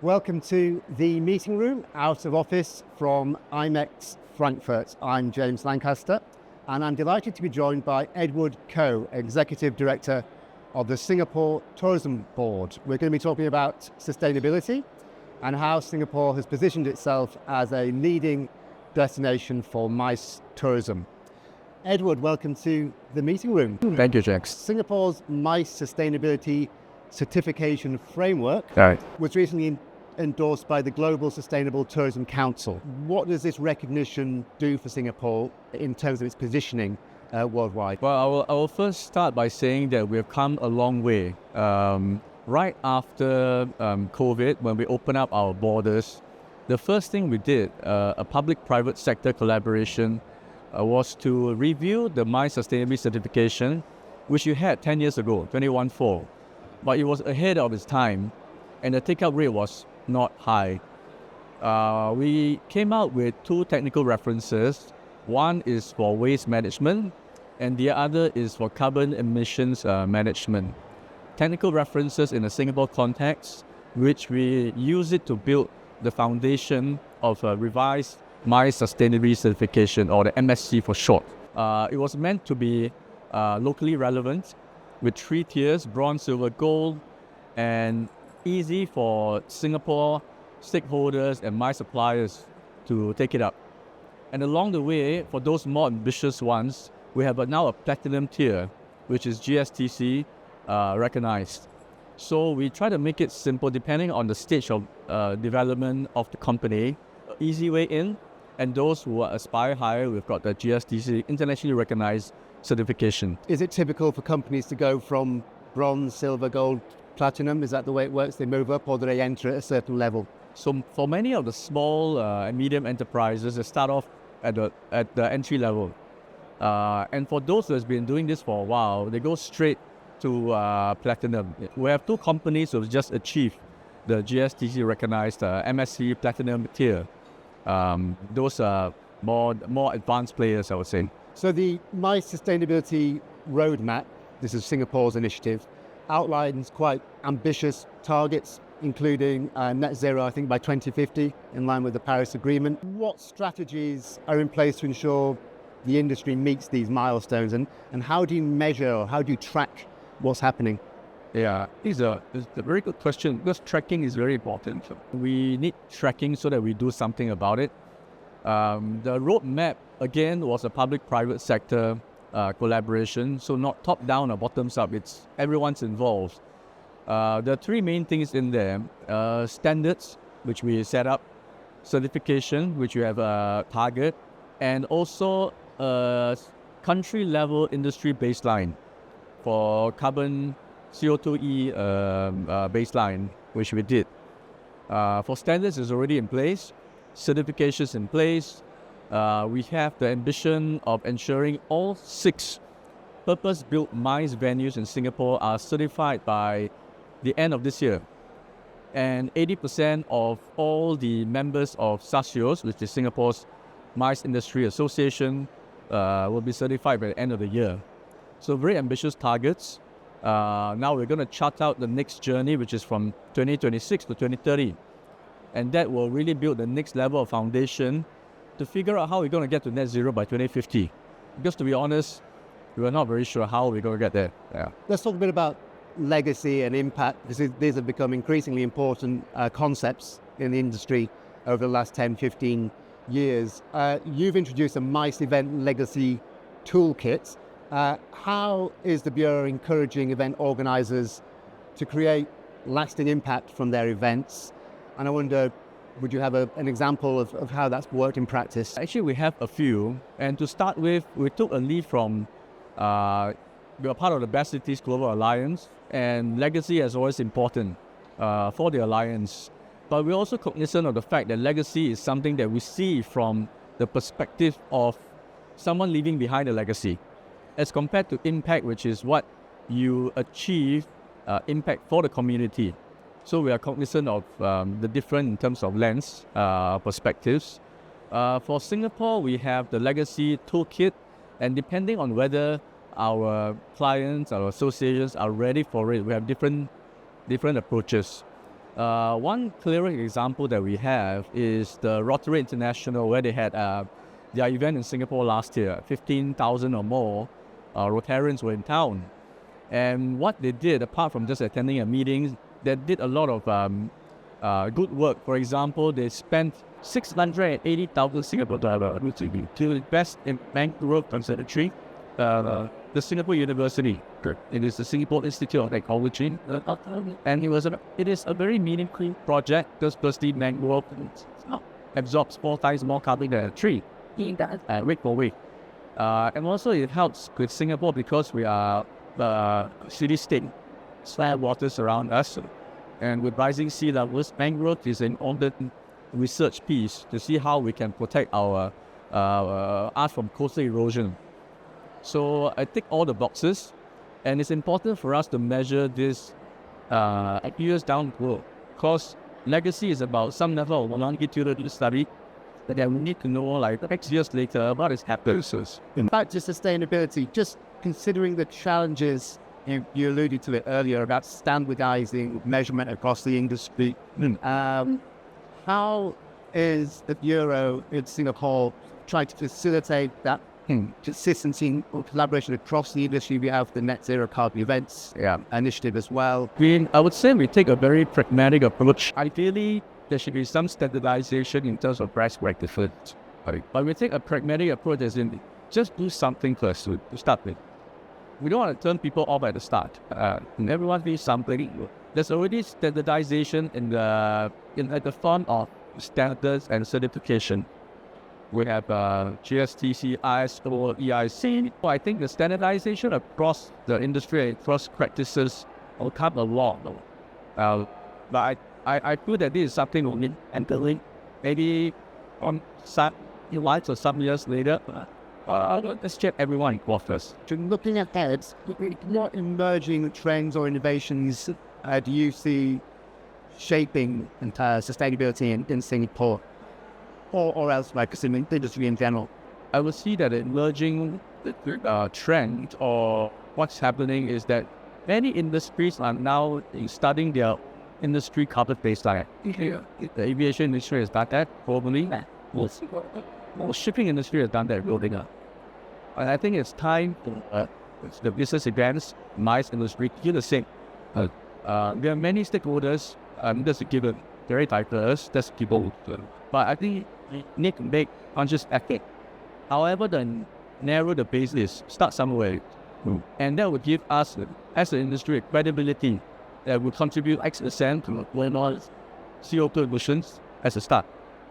Welcome to the meeting room out of office from IMEX Frankfurt. I'm James Lancaster, and I'm delighted to be joined by Edward Koh, Executive Director of the Singapore Tourism Board. We're going to be talking about sustainability and how Singapore has positioned itself as a leading destination for MICE tourism. Edward, welcome to the meeting room. Thank you, Jax. Singapore's MICE Sustainability Certification Framework was recently endorsed by the Global Sustainable Tourism Council. What does this recognition do for Singapore in terms of its positioning worldwide? Well, I will first start by saying that we've come a long way. Right after COVID, when we opened up our borders, the first thing we did, a public-private sector collaboration, was to review the MICE Sustainability Certification, which you had 10 years ago, 2014. But it was ahead of its time, and the take-up rate was not high. We came out with two technical references. One is for waste management, and the other is for carbon emissions management. Technical references in a Singapore context, which we use it to build the foundation of a revised MICE Sustainability Certification, or the MSC for short. It was meant to be locally relevant, with 3 tiers, bronze, silver, gold, and easy for Singapore stakeholders and MICE suppliers to take it up. And along the way, for those more ambitious ones, we have now a platinum tier, which is GSTC recognized. So we try to make it simple depending on the stage of development of the company. Easy way in, and those who aspire higher, we've got the GSTC internationally recognized certification. Is it typical for companies to go from bronze, silver, gold, platinum? Is that the way it works? They move up, or do they enter at a certain level? So for many of the small and medium enterprises, they start off at the entry level. And for those who have been doing this for a while, they go straight to platinum. We have 2 companies who have just achieved the GSTC recognized MSC platinum tier. Those are more advanced players, I would say. So the MICE Sustainability Roadmap, this is Singapore's initiative, outlines quite ambitious targets, including net zero, I think, by 2050, in line with the Paris Agreement. What strategies are in place to ensure the industry meets these milestones, and how do you measure, or how do you track what's happening? Yeah, it's a very good question, because tracking is very important. We need tracking so that we do something about it. The roadmap, again, was a public-private sector collaboration, so not top-down or bottoms-up, it's everyone's involved. There are 3 main things in there. Standards, which we set up, certification, which we have a target, and also a country-level industry baseline for carbon CO2e baseline, which we did. For standards, is already in place. Certifications in place. We have the ambition of ensuring all 6 purpose-built MICE venues in Singapore are certified by the end of this year. And 80% of all the members of SASIOS, which is Singapore's MICE Industry Association, will be certified by the end of the year. So very ambitious targets. Now we're going to chart out the next journey, which is from 2026 to 2030. And that will really build the next level of foundation to figure out how we're going to get to net zero by 2050. Because to be honest, we are not very sure how we're going to get there. Yeah. Let's talk a bit about legacy and impact. These have become increasingly important concepts in the industry over the last 10, 15 years. You've introduced a MICE event legacy toolkit. How is the Bureau encouraging event organisers to create lasting impact from their events? And I wonder, would you have an example of how that's worked in practice? Actually, we have a few. And to start with, we took a lead from, we are part of the Best Cities Global Alliance, and legacy is always important for the Alliance. But we're also cognizant of the fact that legacy is something that we see from the perspective of someone leaving behind a legacy, as compared to impact, which is what you achieve impact for the community. So we are cognizant of the different in terms of lens perspectives. For Singapore, we have the legacy toolkit, and depending on whether our clients, our associations are ready for it, we have different approaches. One clear example that we have is the Rotary International, where they had their event in Singapore last year. 15,000 or more Rotarians were in town. And what they did, apart from just attending a meeting, they did a lot of good work. For example, they spent 680,000 Singapore dollars to invest in mangrove conservatory. The Singapore University. It is the Singapore Institute of Ecology. And it is a very meaningful project because firstly, mangrove absorbs 4 times more carbon than a tree. Week for week. And also it helps with Singapore because we are city-state, flat waters around us. And with rising sea levels, mangrove is an important research piece to see how we can protect our us from coastal erosion. So I tick all the boxes, and it's important for us to measure this years down the road, because legacy is about some level of longitudinal study that we need to know, like X years later, what is happening. Back to sustainability, just considering the challenges, you alluded to it earlier about standardizing measurement across the industry. How is the Bureau in Singapore trying to facilitate that consistency or collaboration across the industry? We have the Net Zero Carbon Events initiative as well. I would say we take a very pragmatic approach. Ideally, there should be some standardization in terms of best practices. But we take a pragmatic approach as in just do something first to start with. We don't want to turn people off at the start. Everyone needs something. There's already standardization in the form of standards and certification. We have GSTC, ISO, EIC. So I think the standardization across the industry, across practices, will come along. But I feel that this is something we need entering maybe on some months or some years later. Let's check everyone in quarters. Looking ahead, what emerging trends or innovations do you see shaping sustainability in Singapore? Or elsewhere, because in the industry in general? I would see that an emerging trend or what's happening is that many industries are now studying their industry carbon baseline. The aviation industry has done that, probably. The shipping industry has done that building up. And I think it's time for the business events, MICE industry, to do the same. There are many stakeholders, that's a given, very diverse, that's given. But I think we need to make conscious effort. However, then narrow the basis, start somewhere. And that would give us, as an industry, credibility that will contribute X% to CO2 emissions as a start.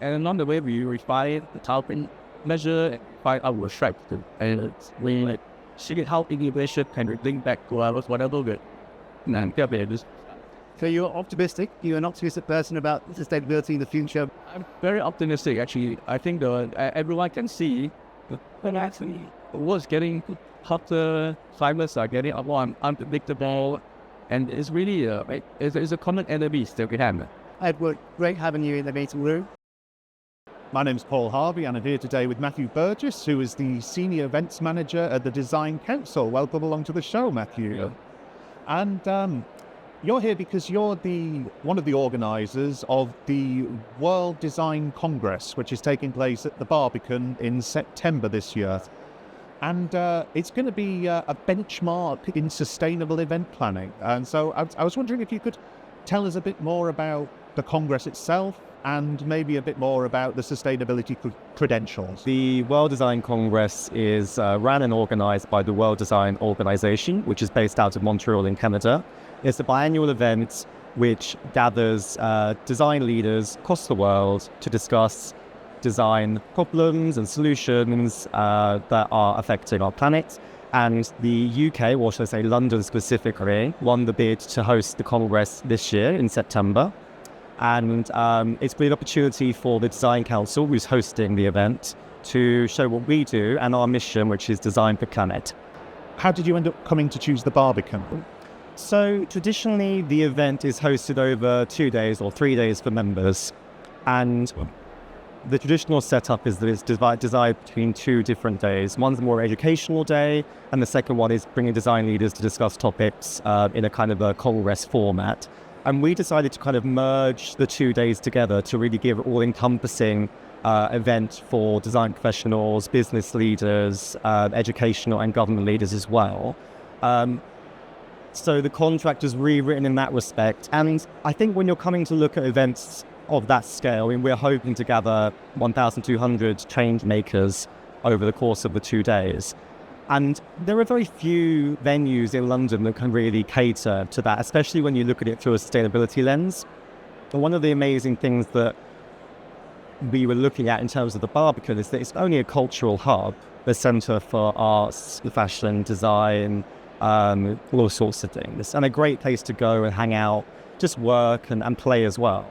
And along the way, we refine the carbon measure and find our strategy. And we see how innovation can link back to our whatever good. So you're optimistic? You're an optimistic person about sustainability in the future? I'm very optimistic, actually. I think everyone can see the world's getting hotter, climates are getting more unpredictable, and it's really it's a common enemy that we have. Edward, great having you in the meeting room. My name's Paul Harvey, and I'm here today with Matthew Burgess, who is the Senior Events Manager at the Design Council. Welcome along to the show, Matthew. Yeah. And you're here because you're one of the organisers of the World Design Congress, which is taking place at the Barbican in September this year. And it's going to be a benchmark in sustainable event planning. And so I was wondering if you could tell us a bit more about the Congress itself, and maybe a bit more about the sustainability credentials. The World Design Congress is run and organized by the World Design Organization, which is based out of Montreal in Canada. It's a biannual event which gathers design leaders across the world to discuss design problems and solutions that are affecting our planet. And the UK, or should I say London specifically, won the bid to host the Congress this year in September. And it's been an opportunity for the Design Council, who's hosting the event, to show what we do and our mission, which is Design for Planet. How did you end up coming to choose the Barbican? So traditionally, the event is hosted over 2 days or 3 days for members. And the traditional setup is that it's divided between 2 different days. One's a more educational day, and the second one is bringing design leaders to discuss topics in a kind of a congress format. And we decided to kind of merge the 2 days together to really give all-encompassing event for design professionals, business leaders, educational and government leaders as well. So the contract is rewritten in that respect. And I think when you're coming to look at events of that scale, I mean, we're hoping to gather 1,200 change makers over the course of the 2 days. And there are very few venues in London that can really cater to that, especially when you look at it through a sustainability lens. And one of the amazing things that we were looking at in terms of the Barbican is that it's only a cultural hub, a centre for arts, fashion, design, all sorts of things, and a great place to go and hang out, just work and play as well.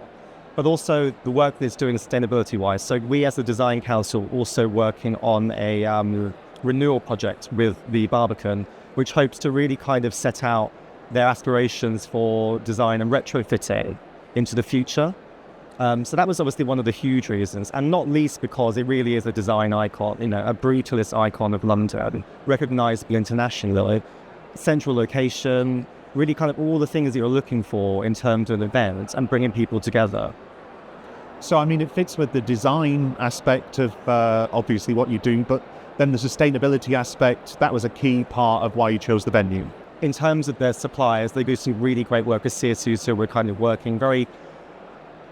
But also the work that it's doing sustainability-wise. So we as the Design Council also working on a renewal project with the Barbican, which hopes to really kind of set out their aspirations for design and retrofitting into the future. So that was obviously one of the huge reasons, and not least because it really is a design icon, you know, a brutalist icon of London, recognisable internationally, central location, really kind of all the things that you're looking for in terms of an event and bringing people together. So, I mean, it fits with the design aspect of obviously what you do, but then the sustainability aspect, that was a key part of why you chose the venue. In terms of their suppliers, they do some really great work with CSU, so we're kind of working very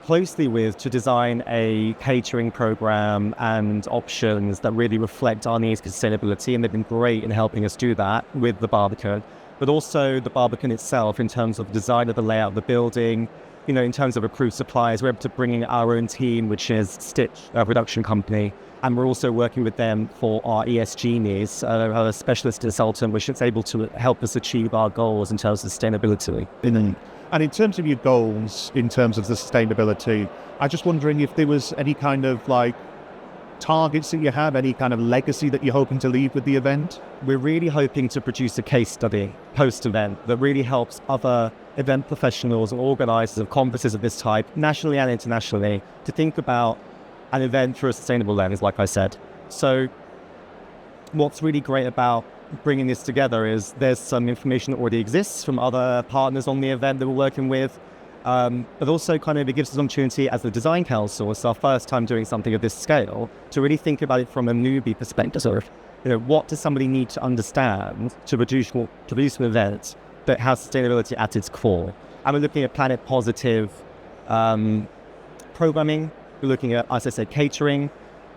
closely with to design a catering program and options that really reflect our needs for sustainability, and they've been great in helping us do that with the Barbican, but also the Barbican itself in terms of design of the layout of the building. You know, in terms of approved suppliers, we're able to bring in our own team, which is Stitch, a production company, and we're also working with them for our ESG needs, a specialist consultant, which is able to help us achieve our goals in terms of sustainability. And in terms of your goals, in terms of the sustainability, I'm just wondering if there was any kind of like targets that you have, any kind of legacy that you're hoping to leave with the event? We're really hoping to produce a case study post-event that really helps other event professionals and organisers of conferences of this type, nationally and internationally, to think about an event through a sustainable lens, like I said. So what's really great about bringing this together is there's some information that already exists from other partners on the event that we're working with, but also kind of it gives us an opportunity as the Design Council, it's our first time doing something of this scale, to really think about it from a newbie perspective. Sort of, you know, what does somebody need to understand to produce an event that has sustainability at its core? And we're looking at planet positive programming, we're looking at, as I said, catering,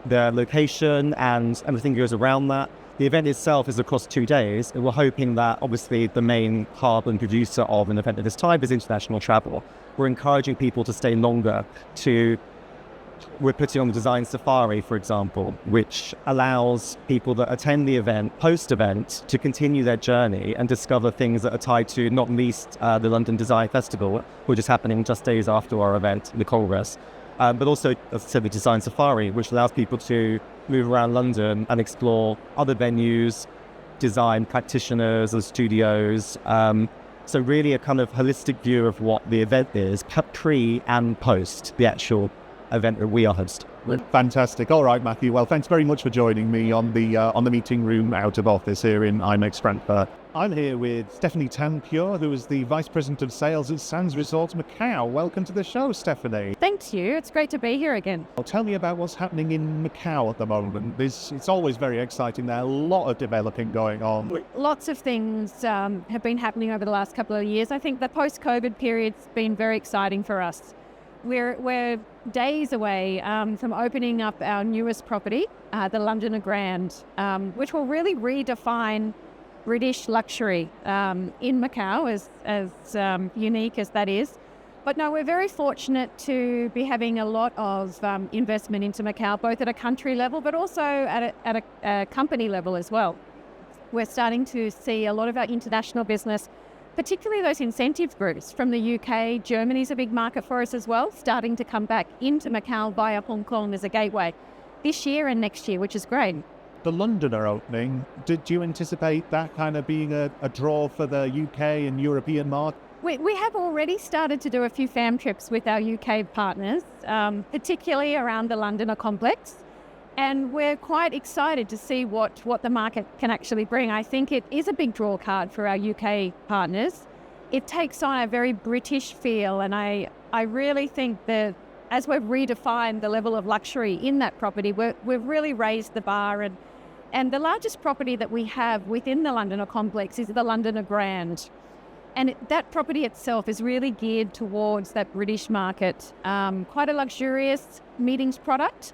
the location and everything goes around that. The event itself is across 2 days, and we're hoping that obviously the main hub and producer of an event of this type is international travel. We're encouraging people to stay longer. We're putting on the design safari, for example, which allows people that attend the event, post-event, to continue their journey and discover things that are tied to not least the London Design Festival, which is happening just days after our event, the Congress. But also, as I said, the design safari, which allows people to move around London and explore other venues, design practitioners and studios. So really a kind of holistic view of what the event is, pre and post the actual event that we are hosting. Fantastic. All right, Matthew. Well, thanks very much for joining me on the meeting room out of office here in IMEX Frankfurt. I'm here with Stephanie Tanpure, who is the Vice President of Sales at Sands Resorts Macau. Welcome to the show, Stephanie. Thank you. It's great to be here again. Well, tell me about what's happening in Macau at the moment. It's always very exciting there. A lot of developing going on. Lots of things have been happening over the last couple of years. I think the post-COVID period's been very exciting for us. We're days away from opening up our newest property, the Londoner Grand, which will really redefine British luxury in Macau, as unique as that is. But no, we're very fortunate to be having a lot of investment into Macau, both at a country level, but also at a company level as well. We're starting to see a lot of our international business, particularly those incentive groups from the UK. Germany's a big market for us as well, starting to come back into Macau via Hong Kong as a gateway this year and next year, which is great. The Londoner opening, did you anticipate that kind of being a draw for the UK and European market? We have already started to do a few fam trips with our UK partners, particularly around the Londoner complex. And we're quite excited to see what the market can actually bring. I think it is a big draw card for our UK partners. it takes on a very British feel, and I really think that as we've redefined the level of luxury in that property, we've really raised the bar. And the largest property that we have within the Londoner complex is the Londoner Grand. And that property itself is really geared towards that British market. Quite a luxurious meetings product,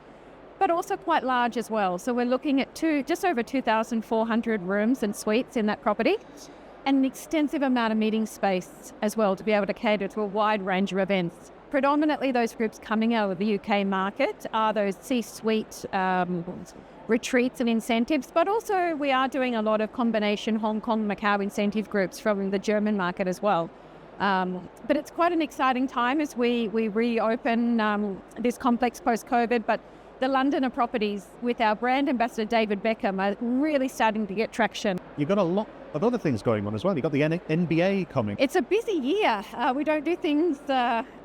but also quite large as well. So we're looking at just over 2,400 rooms and suites in that property, and an extensive amount of meeting space as well to be able to cater to a wide range of events. Predominantly those groups coming out of the UK market are those C-suite retreats and incentives, but also we are doing a lot of combination Hong Kong, Macau incentive groups from the German market as well. But it's quite an exciting time as we reopen this complex post-COVID, but the Londoner properties with our brand ambassador David Beckham are really starting to get traction. You've got a lot of other things going on as well. You've got the NBA coming. It's a busy year. We don't do things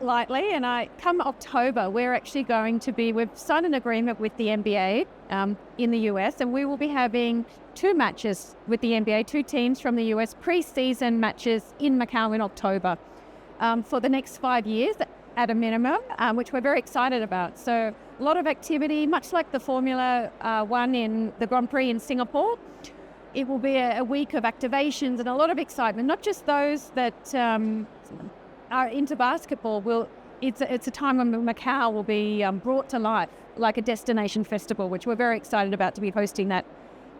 lightly, and come October, we've signed an agreement with the NBA in the US, and we will be having 2 matches with the NBA, 2 teams from the US, pre-season matches in Macau in October for the next 5 years at a minimum, which we're very excited about. So a lot of activity, much like the Formula One in the Grand Prix in Singapore. It will be a week of activations and a lot of excitement, not just those that are into basketball. It's a time when Macau will be brought to life like a destination festival, which we're very excited about to be hosting that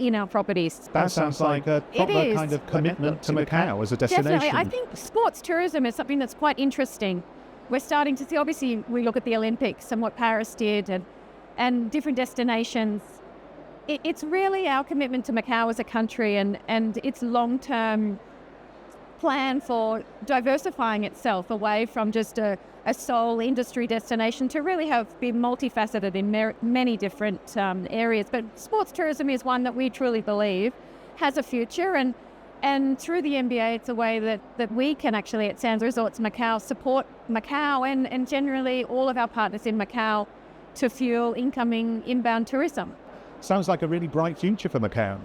in our properties. That sounds like a proper kind of commitment to Macau as a destination. Definitely. I think sports tourism is something that's quite interesting. We're starting to see, obviously, we look at the Olympics and what Paris did and different destinations. It's really our commitment to Macau as a country and its long-term plan for diversifying itself away from just a sole industry destination to really be multifaceted in many different areas. But sports tourism is one that we truly believe has a future, and through the NBA, it's a way that we can actually, at Sands Resorts Macau, support Macau and generally all of our partners in Macau to fuel incoming inbound tourism. Sounds like a really bright future for Macau.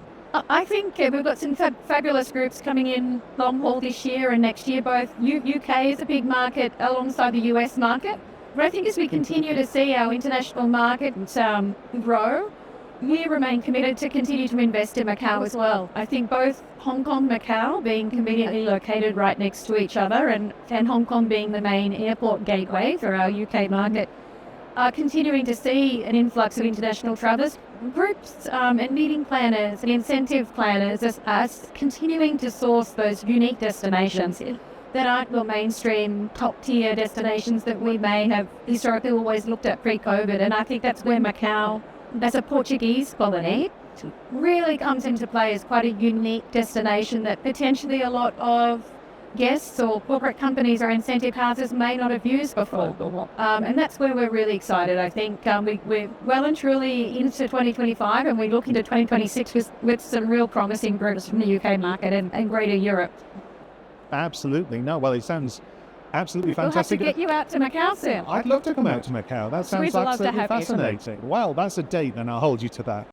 I think we've got some fabulous groups coming in long haul this year and next year. Both UK is a big market alongside the US market. But I think as we continue to see our international market grow, we remain committed to continue to invest in Macau as well. I think both Hong Kong, Macau being conveniently located right next to each other and Hong Kong being the main airport gateway for our UK market are continuing to see an influx of international travellers. Groups and meeting planners and incentive planners are continuing to source those unique destinations that aren't your mainstream top-tier destinations that we may have historically always looked at pre-COVID. And I think that's where Macau, as a Portuguese colony, really comes into play as quite a unique destination that potentially a lot of guests or corporate companies or incentive houses may not have used before. And that's where we're really excited. I think we're well and truly into 2025 and we look into 2026 with some real promising groups from the UK market and greater Europe. Absolutely. No, well, it sounds absolutely fantastic. We'll have to get you out to Macau soon. I'd love to come out to Macau. That sounds We'd love to absolutely have you. fascinating. Well, that's a date, and I'll hold you to that.